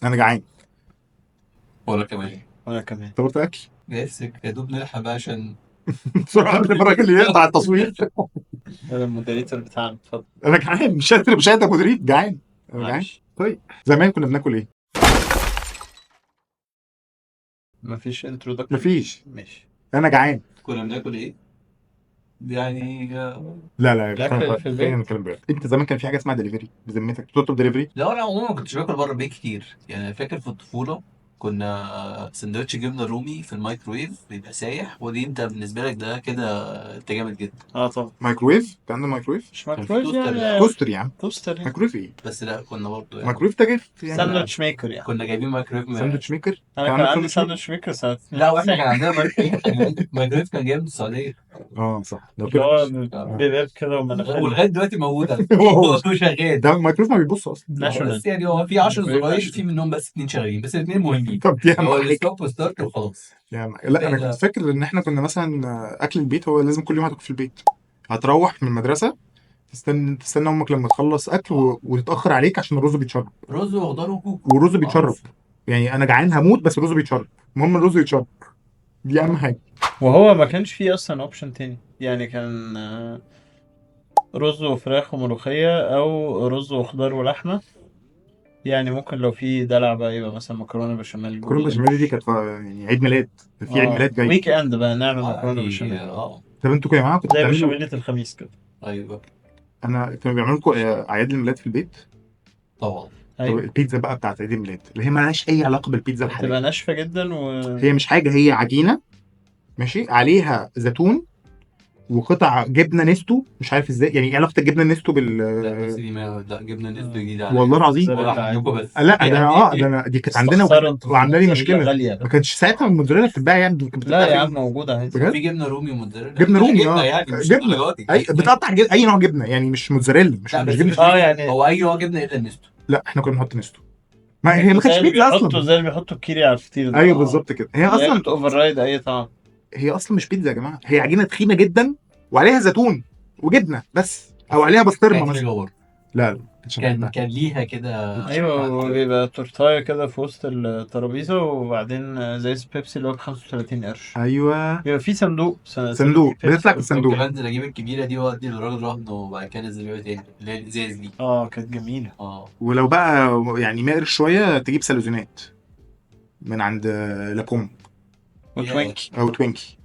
انا جعان. ولا كمان وانا كمان. طلبت اكل نفسك يا دوب نلحق بقى عشان بسرعه قبل ما الراجل يقطع التصوير. انا المودريتور بتاعنا، اتفضل. انا جعان، مش قادر ابو دريد، جعان. انا جعان. معلش. طيب زمان كنا بناكل ايه؟ مفيش انترودكشن. مفيش. ماشي. انا جعان. كنا بناكل ايه؟ يعني لا الأكل في البيت. خلينا نتكلم بجد. انت زمان كان في حاجه اسمها دليفري بذمتك؟ بتطلب دليفري؟ لا انا عموما ما كنتش باكل بره البيت كتير، يعني فاكر في الطفوله كنا سندوتش جبنه رومي في الميكرويف بيبقى سايح، ودي انت بالنسبه لك ده كده انت جامد جدا. طبعا. مايكرويف؟ كان عندنا مايكرويف؟ مش كان في مايكرويف توستر يعني. توستر يا عم. توستر يعني. مايكرويف ايه؟ بس لا كنا برضه يعني مايكرويف ده جاف يعني. ساندوتش ميكر يعني. كنا جايبين مايكرويف ساندوتش ميكر؟ انا كان عندك عندي ساندوتش ميكر؟ ساندوتش ميكر سنة لا واحنا كان عندنا مايكرويف كان جاي من السعوديه. اه صح، لو اللي هو كده بيبقى كده ومناخير. ولغايه دلوقتي موجود على هو فكرة. هو شغال. ده الميكرويف ما بيبص اصلا. ناشونال. بس يعني هو في 10 مايكرويف زراير، ناشونال. في منهم بس 2 شغالين، بس الاثنين مهمين. طب دي اهم هو حاجه الستوب وستارت وخلاص. يعني. لا انا كنت فاكر ان احنا كنا مثلا اكل البيت هو لازم كل يوم هتاكل في البيت. هتروح من المدرسه تستنى امك لما تخلص اكل وتتاخر عليك عشان الرز بيتشرب. رز وخضار وكوكو. والرز بيتشرب. يعني انا جعان هموت بس الرز بيتشرب. المهم الرز يتشرب. دي اهم حاجه. وهو ما كانش فيه اصلا اوبشن تاني، يعني كان رز وفراخ وملوخية او رز وخضار ولحمة. يعني ممكن لو في دلع بقى يبقى مثلا مكرونة بشاميل. مكرونه بشاميل دي كانت يعني عيد ميلاد. في عيد ميلاد جاي. ويك اند بقى نعمل مكرونة يعني بشاميل. طب انتوا يا جماعه كنتوا زي بتعملوا؟ بشاميلة الخميس كده. ايوه انا كانوا بيعملوا لكم اعياد الميلاد في البيت؟ طبعا. طب ايوه. البيتزا بقى بتاعت عيد الميلاد اللي هي مالهاش اي علاقه بالبيتزا بتبقى الحاليه. ناشفة جدا هي مش حاجه، هي عجينه ماشي عليها زيتون وقطع جبنه نستو. مش عارف ازاي يعني ايه علاقه الجبنه نستو لا بس بال. دي ما لا جبنا نسبة جديدة عليا. والله العظيم. واضح عندكم بس لا ده يعني ده انا دي كانت عندنا استخسروا انتوا في وعامله لي الموتزاريلا مشكله. غالية ما بقى. كانش ساعتها الموتزاريلا بتتباع يعني، كانت لا بتتباع يا عم فين؟ موجودة عادي. بجد؟ في جبنة رومي وموتزاريلا. جبنه رومي جبنة يعني مش جبنه. الدرجة دي. اي بتقطع اي نوع جبنه يعني مش موتزاريلا لا مش بس جبنه. مش يعني هو اي نوع جبنة الا النستو. لا احنا كنا بنحط نستو. ما هي ما كانتش بيتزا اصلا. زي اللي بيحطوا الكيري على الفطير ده. ايوه بالظبط كده. هي اللي هي اصلا بتوفر رايد اي طعم. هي اصلا مش بيتزا يا جماعه، هي عجينه تخينه جدا وعليها زيتون وجبنه بس، او عليها بسطرمه كانت مثلا. حلوة برضه. لا مش كان ليها كده. ايوه بيبقى تورتايه كده في وسط الترابيزه، وبعدين زي بيبسي اللي هو ب 35 قرش. ايوه بيبقى في صندوق صندوق فيه بتطلع في بيبسي. كنت الصندوق. بنزل اجيب الكبيرة دي وادي للراجل رهن، وبعد كده انزل بيها تاني اللي هي الازاز دي. كانت جميله. ولو بقى يعني مقرش شويه تجيب سالوزونات من عند لابوم وتوينكي. او توينكي.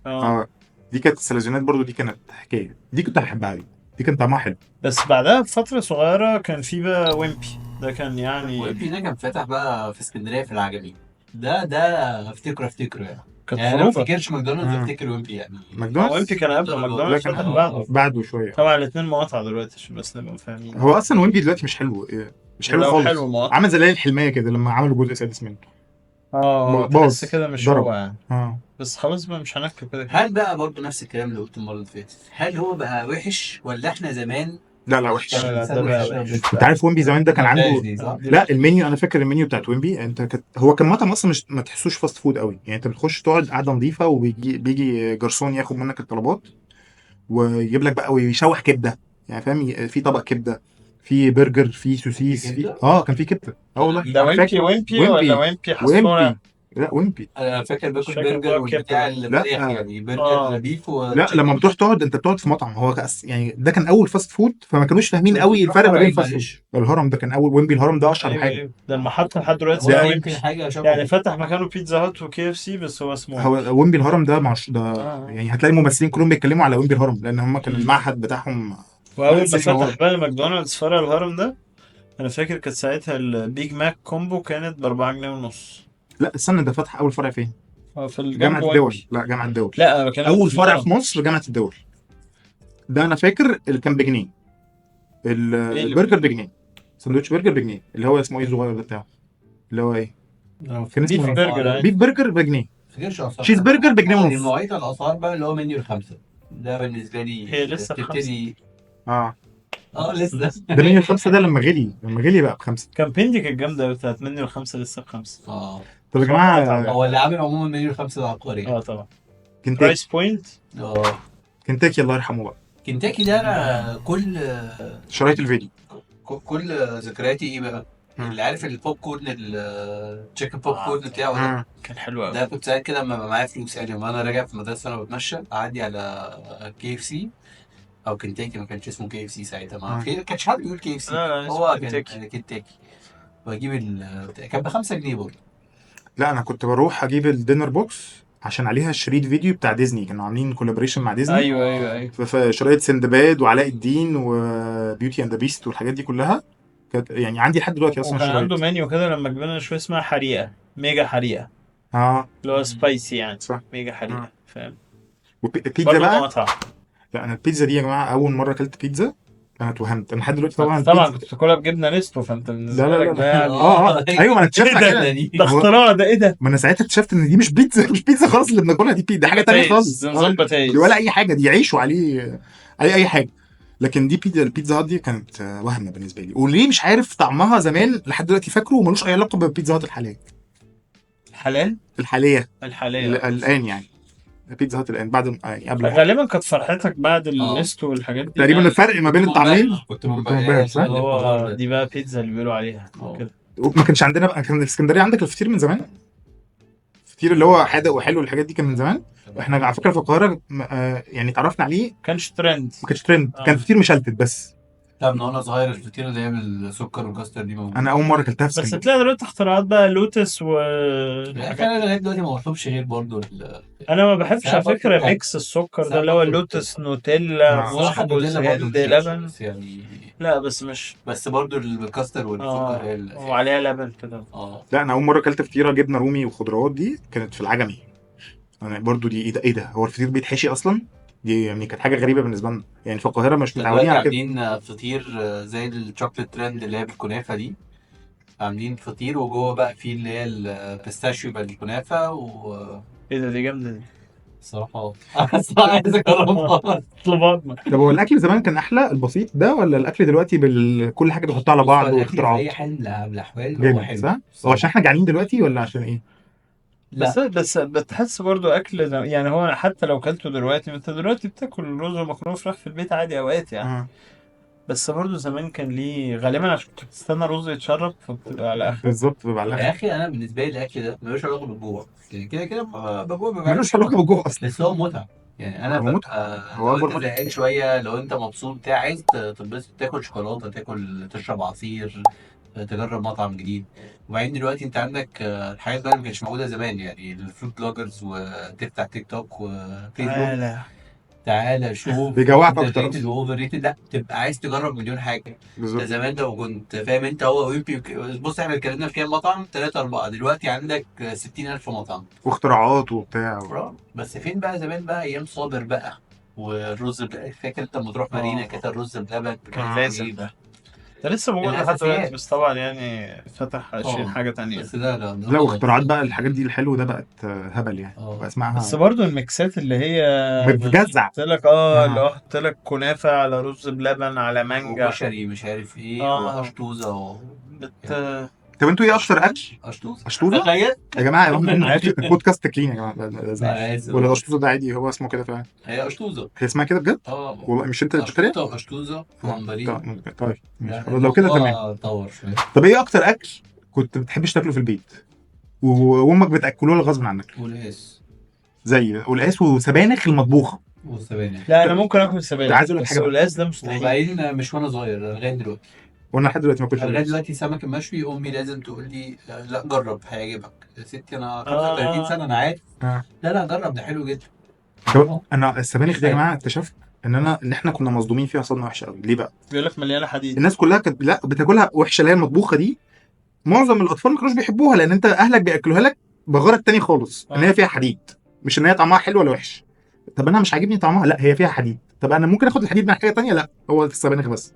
دي كانت السالوزونات برضو، دي كانت حكايه، دي كنت بحبها قوي. دي كان طعمها حلو. بس بعدها بفتره صغيره كان في بقى ويمبي. ده كان يعني ويمبي ده كان فاتح بقى في اسكندريه في العجمي. ده افتكره يعني. كانت يعني انا ما خروجه. افتكرش ماكدونالدز، افتكر ويمبي يعني. ماكدونالدز ويمبي كان قبل لا ماكدونالدز، كان فتح بعده. بعده شويه. طبعا الاثنين مقاطعه دلوقتي عشان بس نبقى فاهمين. هو اصلا ويمبي دلوقتي مش حلو، مش حلو لو خالص. حلو مقاطعه. عامل زي الحلميه كده لما عملوا جزء سادس منه. تحس كده مش ضرب. هو يعني. بس خلاص بقى مش هناكل كده. هل بقى برضه نفس الكلام اللي قلته المره اللي فاتت، هل هو بقى وحش ولا احنا زمان؟ لا وحش. لا ده بقى وحش. انت عارف ويمبي زمان ده كان عنده عنده لا المنيو. انا فاكر المنيو بتاعت ويمبي. هو كان مطعم اصلا مش ما تحسوش فاست فود قوي يعني. انت بتخش تقعد قاعده نظيفه وبيجي جرسون ياخد منك الطلبات ويجيب لك بقى ويشوح كبده يعني فاهم. في طبق كبده، في برجر، في سوسيس، في كان في كبده. والله ده ويمبي ولا ويمبي حصونه؟ لا ويمبي. انا فاكر باكل فاكر برجر بقى والبتاع كبدة. اللي لا. فراخ يعني برجر بيف لا لما بتروح تقعد انت بتقعد في مطعم. هو يعني ده كان اول فاست فود فما كانوش فاهمين قوي الفرق ما بين فاست فود. الهرم ده كان اول. ويمبي الهرم ده اشهر حاجه. ده المحطة لحد دلوقتي ده اسمها يمكن ويمبي. حاجه شبه يعني فتح مكانه بيتزا هات وكي اف سي، بس هو اسمه هو ويمبي الهرم ده ده يعني هتلاقي الممثلين كلهم بيتكلموا على ويمبي الهرم لان هم كان المعهد بتاعهم. واول ما فتح بقى ماكدونالدز فرع الهرم ده، انا فاكر كانت ساعتها البيج ماك كومبو كانت ب4 جنيه ونص. لا استنى، ده فتح اول فرع فين؟ في جامعه الدول. لا جامعه الدول. لا اول فرع في مصر جامعه الدول. ده انا فاكر اللي كان بجنيه. البرجر بجنيه. سندوتش برجر بجنيه اللي هو اسمه ايه الصغير ده بتاعه اللي هو ايه؟ كان اسمه بيف برجر. بيف برجر بجنيه. اصلا تشيز برجر بجنيه ونص. نوعيه الاسعار بقى اللي هو منيو الخمسه ده بالنسبه لي هي لسه بتبتدي. لسه. لسه ده منيو الخمسه ده لما غلي بقى بخمسه. كان بيندي كانت جامده بتاعت منيو الخمسه لسه بخمسه. طب يا جماعه هو اللي عامل عموما منيو الخمسه ده عبقري. طبعا. كنتاكي. برايس بوينت. كنتاكي الله يرحمه بقى. كنتاكي ده انا كل شرايط الفيديو كل ذكرياتي ايه بقى؟ اللي عارف البوب كورن التشيكن بوب كورن بتاعه ده. مم. كان حلو قوي. ده كنت ساعات كده لما يبقى معايا فلوس، يعني لما انا راجع في المدرسه انا بتمشى اعدي على كي اف سي او كنتاكي، ما كانش اسمه كي اف سي ساعتها، ما كانش حد بيقول كي اف سي، لا لا، هو اسمه كان كنتاكي. كنتاكي. واجيب كان ب 5 جنيه برضه. لا انا كنت بروح اجيب الدينر بوكس عشان عليها شريط فيديو بتاع ديزني، كانوا عاملين كولابوريشن مع ديزني. ايوه ايوه ايوه. في شرايط سندباد وعلاء الدين وبيوتي اند ذا بيست والحاجات دي كلها، كانت يعني عندي لحد دلوقتي اصلا وكان عنده الشرايط. منيو كده لما كبرنا شويه اسمها حريقه، ميجا حريقه، اه اللي هو سبايسي يعني، صح. ميجا حريقه، فاهم؟ والبيتزا برضه بقى، مطعم. لا انا البيتزا دي يا جماعه اول مره اكلت بيتزا انا اتوهمت، انا لحد دلوقتي طبعا طبعا البيتزا. كنت تاكلها بجبنه نستو، فانت لا بالنسبه لا لك لا ده لا يعني ايوه ما انا اكتشفت ايه كده. ده هو اختراع، ده ايه ده؟ ما انا ساعتها اكتشفت ان دي مش بيتزا، مش بيتزا خالص اللي بناكلها دي، دي حاجه تانية بتايز، خالص. ده نظام دي بتايز. ولا اي حاجه، دي عيش وعليه عليه اي حاجه. لكن دي بيتزا، البيتزا هات دي كانت وهمه بالنسبه لي، وليه مش عارف طعمها زمان لحد دلوقتي فاكره، وملوش اي علاقه بالبيتزا هات الحاليه. الحلال. الحاليه الحاليه. الان يعني، بيتزا هات الان بعد يعني قبل غالبا كانت فرحتك بعد اه النستو والحاجات دي. تقريبا الفرق ما بين الطعمين. كنت كنت منبهر منبهر صح؟ اللي هو دي بقى بيتزا اللي بيقولوا عليها كده. وما كانش عندنا بقى، كان في اسكندريه عندك الفطير من زمان، الفطير اللي هو حادق وحلو الحاجات دي كان من زمان. احنا على فكره في القاهره يعني اتعرفنا عليه، كانش ترند. ما كانش ترند، كان فطير مشلتت بس. لا من وانا صغير الفطيره اللي هي بالسكر والكاستر دي موجوده. انا اول مره اكلتها في بس اسكندريه. تلاقي دلوقتي اختراعات بقى لوتس انا لغايه دلوقتي ما بطلبش غير برضه انا ما بحبش على ساعات فكره بطلب- ميكس السكر ده ساعات اللي هو بطلب- اللوتس نوتيلا الصراحه موز النوتيلا برضه هند مش وحشة، لبن. بس يعني لا بس مش بس برضه الكاستر والسكر هي الاساس. وعليها لبن كده. اه لا انا اول مره اكلت فطيره جبنه رومي وخضروات دي كانت في العجمي. انا برضو دي ايه ده هو الفطير بيتحشي اصلا؟ دي يعني كانت حاجه غريبه بالنسبه لنا، يعني في القاهره مش متعودين دلوقتي على كده. عاملين فطير زي الشوكليت ترند اللي هي بالكنافه دي، عاملين فطير وجوه بقى فيه اللي هي البيستاشيو بالكنافه ايه ده، دي جامده دي. الصراحه الصراحه عايز اجربها. طلباتنا. طب هو الاكل زمان كان احلى البسيط ده، ولا الاكل دلوقتي كل حاجه بيحطها على بص، هو بعض الاكل في واختراعات؟ اي حال من الاحوال هو جامد حلو صح؟ هو عشان الصراحة. احنا جعانين دلوقتي ولا عشان ايه؟ بس لا بس بتحس برضو اكل يعني هو حتى لو كلته دلوقتي، ما انت دلوقتي بتاكل رز ومكرونه وفراخ في البيت عادي اوقات يعني. اه بس برضو زمان كان ليه غالبا عشان كنت بتستنى الرز يتشرب فبتبقى على اخر. بالظبط، بيبقى على يا الاخر. اخي انا بالنسبه لي الاكل ده ملوش علاقه بالجوع، يعني كده كده بجوع ما ملوش بعملش علاقه حاجة. بالجوع اصلا. بس هو متعه، يعني انا هو متعه، ببقى هو لو اكبر انت متعه. زهقان شويه، لو انت مبسوط بتاع عايز تنبسط، تاكل شوكولاته، تشرب عصير، تجرب مطعم جديد. وبعدين دلوقتي انت عندك الحاجات بقى اللي ما كانتش موجوده زمان، يعني الفود بلوجرز، وتفتح تيك توك وفيسبوك، تعالى. تعالى شوف بيجوعك اندر اكتر ريتد اصلا. واوفر ريتد، لا تبقى عايز تجرب مليون حاجه. انت بالظبط. زمان لو كنت فاهم انت هو بص احنا اتكلمنا في كام مطعم، 3 4، دلوقتي عندك 60,000 مطعم. واختراعات وبتاع بس فين بقى زمان بقى ايام صابر بقى، والرز فاكر انت لما تروح مارينا كانت الرز بلبن كان لازم ايه؟ ده. ده لسه موجود لحد دلوقتي، الاساسيات. بس طبعا يعني فتح 20 اه حاجة تانية. بس ده لا خلاص. واختراعات بقى الحاجات دي الحلو ده بقت هبل يعني، بقى اه بس اسمها برضو الميكسات اللي هي بتجزع. قلت لك اللي اه هو حط لك كنافة على رز بلبن على مانجا. وكشري مش عارف ايه اه واشطوزه بت... طب انتوا ايه اشطر اكل؟ اشطوزه اشطوطه؟ تخيل. يا جماعه هم عادي. بودكاست كلين يا جماعه، ده زي انا اسف ولا الاشطوطه ده عادي هو اسمه كده فعلا؟ هي اشطوزه. هي اسمها كده بجد؟ اه والله مش انت اللي بتتريق؟ اشطوطه واشطوزه ومنبرين. طيب ماشي لا خلاص لو كده تمام. الموضوع طور شويه. طب ايه اكتر اكل كنت بتحبش تاكله في البيت وامك بتاكلوه لك غصب عنك؟ والقاس زي والقاس وسبانخ المطبوخه. والسبانخ. لا انا ممكن اكل سبانخ، عايز اقول لك بس حاجه بقى، القلقاس ده مستحيل. وبعدين مش وانا صغير، لغايه دلوقتي. وانا لحد دلوقتي ما باكلش لغايه القلقاس. دلوقتي سمك المشوي امي لازم تقول لي لا جرب هيعجبك يا ستي، انا 35 آه. سنه انا عارف. آه. لا جرب ده حلو جدا. طب انا السبانخ دي يا جماعه اكتشفت ان احنا كنا مصدومين فيها صدمه وحشه قوي. ليه بقى؟ بيقول لك مليانة حديد. الناس كلها كانت لا بتاكلها وحشه، اللي هي المطبوخه دي. معظم الاطفال ما كانوش بيحبوها لان انت اهلك بياكلوها لك بغرض تاني خالص، ان هي فيها حديد، مش ان هي طعمها حلو ولا وحش. طب انا مش عاجبني طعمها، لا هي فيها حديد. طب انا ممكن اخد الحديد من حاجه تانية، لا هو في السبانخ بس.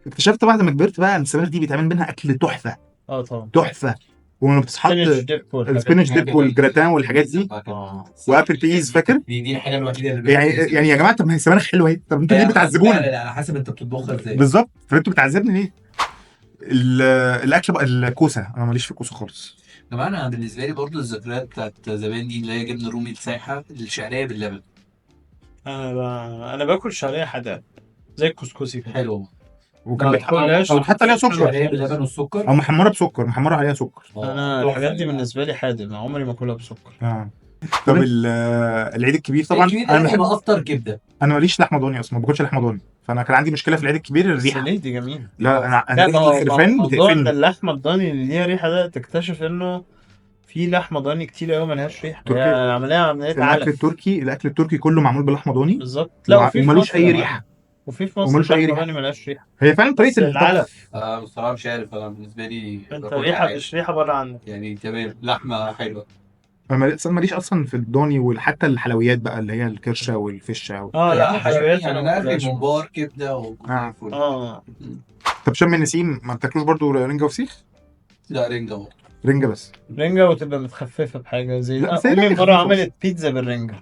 اكتشفت بعد ما كبرت بقى ان السبانخ دي بيتعمل منها اكل تحفه طبعا. تحفه. ولما بتتحط سبينش ديب والحاجات السبينش دي. ديب والجراتان والحاجات دي وابل بيز فاكر. دي الحاجه الوحيده اللي يعني يا جماعه طب ما هي السبانخ حلوه اهي، طب انتوا ليه لا بتعذبونا؟ لا على حسب انت بتطبخها ازاي. بالظبط، طب انتوا بتعذبني ليه؟ الاكل بقى الكوسه، انا ماليش في الكوسه خالص. كمان انا بالنسبه لي برضو الذكريات بتاعت زمان دي اللي هي جبنه رومي السايحه، الشعريه باللبن. انا باكل شعريه حادقه زي الكسكسي كده. حلو. وكان ما بيتحط باكلهاش. او حتى عليها اللي سكر هي باللبن والسكر. او محمره بسكر، محمره عليها سكر. انا الحاجات دي بالنسبه لي حادق، عمري ما اكلها بسكر. طب العيد الكبير طبعا الكبير انا لازم بحب، يبقى افطر كبده. انا ماليش لحمه ضاني اصلا، ما باكلش لحمه ضاني، فانا كان عندي مشكله في العيد الكبير بس الريحه. ليه دي جميله. لا انا لا، ما ريحه هو الخرفان موضوع ان بتقفلني. اللحمه الضاني اللي ليها ريحه ده تكتشف انه في لحمه ضاني كتير قوي ملهاش ريحه، تركي. هي عمليه الاكل علف. التركي، الاكل التركي كله معمول بلحمه ضاني بالظبط. لا، وفي وملوش مصر اي يا ريحه، معلم. وفي مصر وملوش اي لحمه ريحه. ضاني ملهاش ريحه. هي فعلا بس طريقه الطبخ. العلف، انا بصراحه مش عارف، انا بالنسبه لي انت باكلها عادي. مش ريحه بره عنك. يعني تمام، لحمه حلوه. انا ماليش اصلا في الضاني، وحتى الحلويات بقى اللي هي الكرشه والفشه لا، لا حلويات يعني انا انا ما اخري باكلهاش. ممبار كبده وزي آه. الفل. اه طب شم النسيم ما بتاكلوش برضو رنجه وفسيخ؟ لا رنجه برضه. رنجه بس. رنجة وتبقى متخففة بحاجة زي لا، بس هي أمي رنجة مرة خفيفة. عملت بيتزا بالرنجة.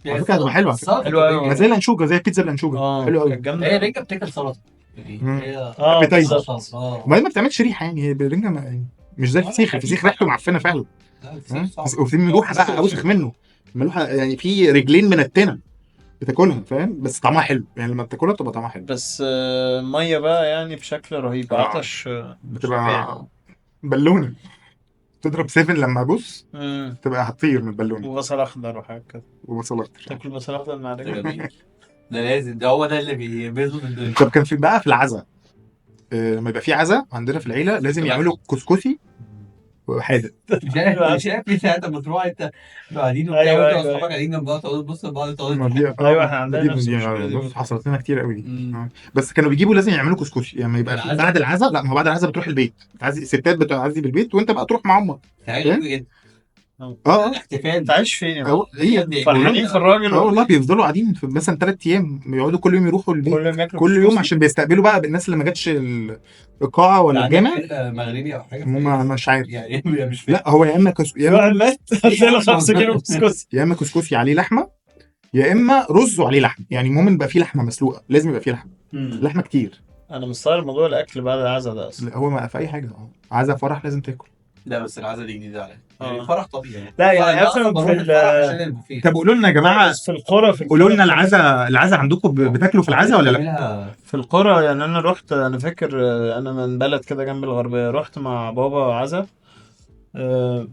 على فكره هتبقى حلوه على فكره، حلوة أوي. زي الانشوجه، زي البيتزا الانشوجه، حلوه قوي. كانت جامدة هي أوي. رنجه بتاكل سلطه يعني. مم. هي بتايزر. بالظبط. وبعدين ما بتعملش ريحه، يعني هي بالرنجه مش زي الفسيخ، الفسيخ ريحته معفنه فعلا. لا الفسيخ صعب. وفي ملوحه بقى اوسخ منه، ملوحه يعني في رجلين منتنه بتاكلها، فاهم؟ بس طعمها حلو، يعني لما بتاكلها بتبقى طعمها حلو. بس مية بقى يعني بشكل رهيب، عطش مش طبيعي. بتبقى بالونه، تضرب 7 لما بص مم. تبقى هتطير من البالونه. وبصل أخضر وحاجات كده. وبصل اكتر. تاكل بصل أخضر مع ده رنجة. جميل. ده لازم، ده هو ده اللي بيظبط الدنيا. طب كان في بقى في العزا، لما يبقى في عزا عندنا في العيله لازم يعملوا كسكسي وحادق. مش عارف ليه ساعات لما تروح انت قاعدين وبتاع، أيوة، وانت أيوة، واصحابك أيوة. قاعدين جنب بعض، تقعدوا تبصوا لبعض، ما تقعدوا دي أيوة، إحنا عندنا دي نفس المشكلة دي بص برضه. حصلت لنا كتير قوي دي. مم. بس كانوا بيجيبوا لازم يعملوا كسكسي، يعني يبقى العزا؟ بعد العزا، لا ما هو بعد العزا بتروح البيت، تعزي الستات بتعزي بالبيت وانت بقى تروح مع امك. حاجه غريبه جدا. احتفال. أنت عايش فين يا معلم؟ هي فرحانين في الراجل اه ولا؟ والله بيفضلوا قاعدين في مثلا 3 ايام، يقعدوا كل يوم يروحوا البيت، كل يوم ياكلوا كل يوم كسكسي؟ عشان بيستقبلوا بقى الناس اللي ما جاتش القاعه ولا الجامع. مغربي او حاجه مش عارف، يعني مش فاهم. لا هو يا اما في واحد مات اديله 5 كيلو كسكسي. يا اما كسكسي عليه لحمه، يا اما رز وعليه لحمه، يعني المهم يبقى فيه لحمه مسلوقه، لازم يبقى فيه لحمه كتير. أنا مستغرب موضوع الأكل بعد العزا ده أصلا. هو ما في اي حاجه، عايزه فرح لازم تاكل. لا بس العزا دي جديده عليا، يعني آه. الفرح طبيعي. لا يعني أنا مثلا بروح في الفرح عشان البوفيه. طب قولوا لنا يا جماعه، بس في القرى قولوا لنا العزا عندكم بتاكلوا في العزا ولا لا؟ لا؟ في القرى يعني انا رحت، انا فاكر انا من بلد كده جنب الغربيه، رحت مع بابا عزا.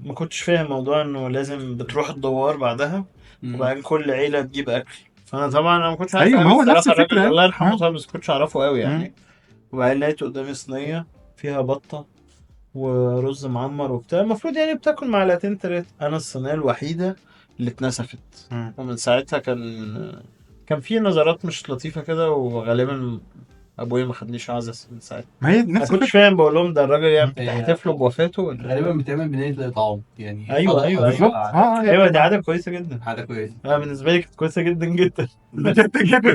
ما كنتش فاهم موضوع انه لازم بتروح الدوار بعدها وبعدين كل عيله تجيب اكل. فانا طبعا انا ما كنتش عارف ايوه، ما أوي هو نفس الصراحة، الراجل الفكره. الله يرحمه ها؟ طبعا، بس كنتش اعرفه قوي يعني. وبعدين لقيت قدامي صينيه فيها بطه ورز معمر وبتاع، المفروض يعني بتاكل معلقتين تلاتة. انا الصينيه الوحيده اللي اتنسفت. ومن ساعتها كان في نظرات مش لطيفه كده، وغالبا ابويا ما خدنيش عزا من ساعتها. ما هي ما نفس كنتش الفكره. فاهم، بقول لهم ده الراجل يعني هي- بتحتفلوا بوفاته ولا؟ غالبا بتعمل بنية طعام يعني. أيوة، أيوة، بالظبط. ايوه دي عاده كويسه جدا. حاجه كويسه. انا بالنسبه لي كانت كويسه جدا جدا.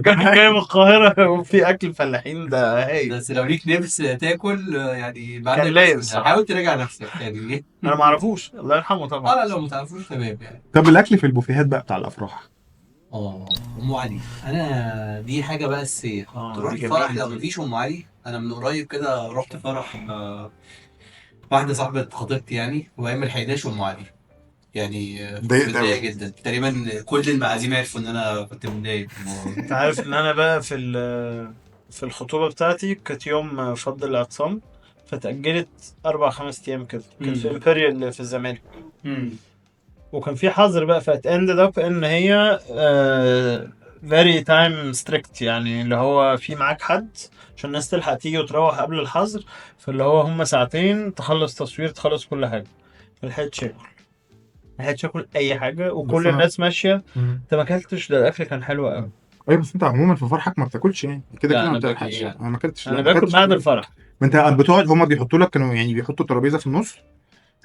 كان جاي من القاهره وفي اكل فلاحين ده هاي. بس لو ليك نفس تاكل يعني بعد كان لايق الصراحة. حاول تراجع نفسك يعني. انا ما اعرفوش، الله يرحمه طبعا. لا لو ما تعرفوش تمام يعني. طب الاكل في البوفيهات بقى بتاع الافراح، ام علي، انا دي حاجه بقى اساسيه. تروح دي الفرح جميلة لو دي. مفيش ام علي. انا من قريب كده رحت فرح واحده صاحبه خطيبتي يعني، وهي ما لحقناش ام علي يعني. ضايقت متضايق أوي. جدا، تقريبا كل المعازيم عرفوا ان انا كنت متضايق. انت عارف ان انا بقى في الخطوبه بتاعتي كانت يوم فض الاعتصام، فتأجلت 4-5 ايام كده. كان في امبريال في الزمالك. وكان في حظر بقى، فاتندد اب ان هي very time strict، يعني اللي هو في معاك حد عشان الناس تلحق تيجي وتروح قبل الحظر. فاللي هو هم ساعتين تخلص تصوير، تخلص كل حاجة. ملحقتش اكل، ملحقتش اكل اي حاجة، وكل بس أنا- الناس ماشية. انت ما اكلتش، ده الاكل كان حلو قوي. ايوه بس انت عموما في فرحك ما بتاكلش يعني كده لا، كده، ما أنا باكل بتلحقش. يعني. انا ما اكلتش، انا لا، ما باكل اكلتش. بعد الفرح. ما انت بتقعد، هما بيحطوا لك، كانوا يعني بيحطوا ترابيزه في النص، ما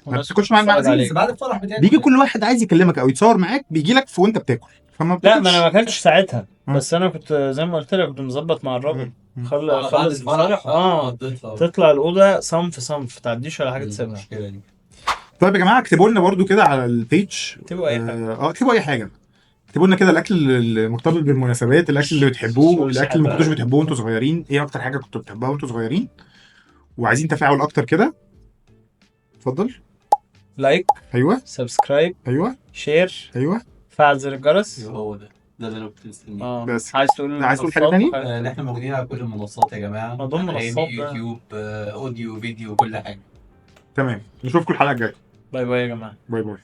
والناس بتاكلش مع بتتفرج المعازيم. عليك. بعد الفرح بتاعي بيجي كل واحد عايز يكلمك او يتصور معاك، بيجي لك في وانت بتاكل، فما لا، بتاكلش. ما انا ما اكلتش ساعتها، مم. بس انا كنت زي ما قلت لك كنت مظبط مع الراجل. مم. خلص الفرح تطلع الاوضه صنف صنف، تعديش ولا حاجه تسيبها. المشكله دي. طيب يا جماعه اكتبوا لنا برضو كده على البيج، اكتبوا اي حاجه. اكتبوا اي حاجه، اكتبوا لنا كده الاكل المرتبط بالمناسبات، الاكل اللي بتحبوه، مش الاكل اللي ما كنتوش حابة. بتحبوه وانتوا صغيرين، ايه اكتر حاجه كنتوا بتحبوها وانتوا صغيرين، وعايزين تفاعل اكتر كده. اتفضل. لايك، ايوه، سبسكرايب، ايوه، شير، ايوه. فعل زر الجرس. هو ده. ده اللي انا كنت مستنيه. بس عايز تقول عايز تقول حاجة المنصات تاني؟ وحاجات ان احنا موجودين على كل المنصات يا جماعه، موضوع اغاني، المنصات ده. يوتيوب، اوديو، فيديو، كل حاجه. تمام، نشوفكم الحلقة الجاية. باي باي يا جماعة. باي باي.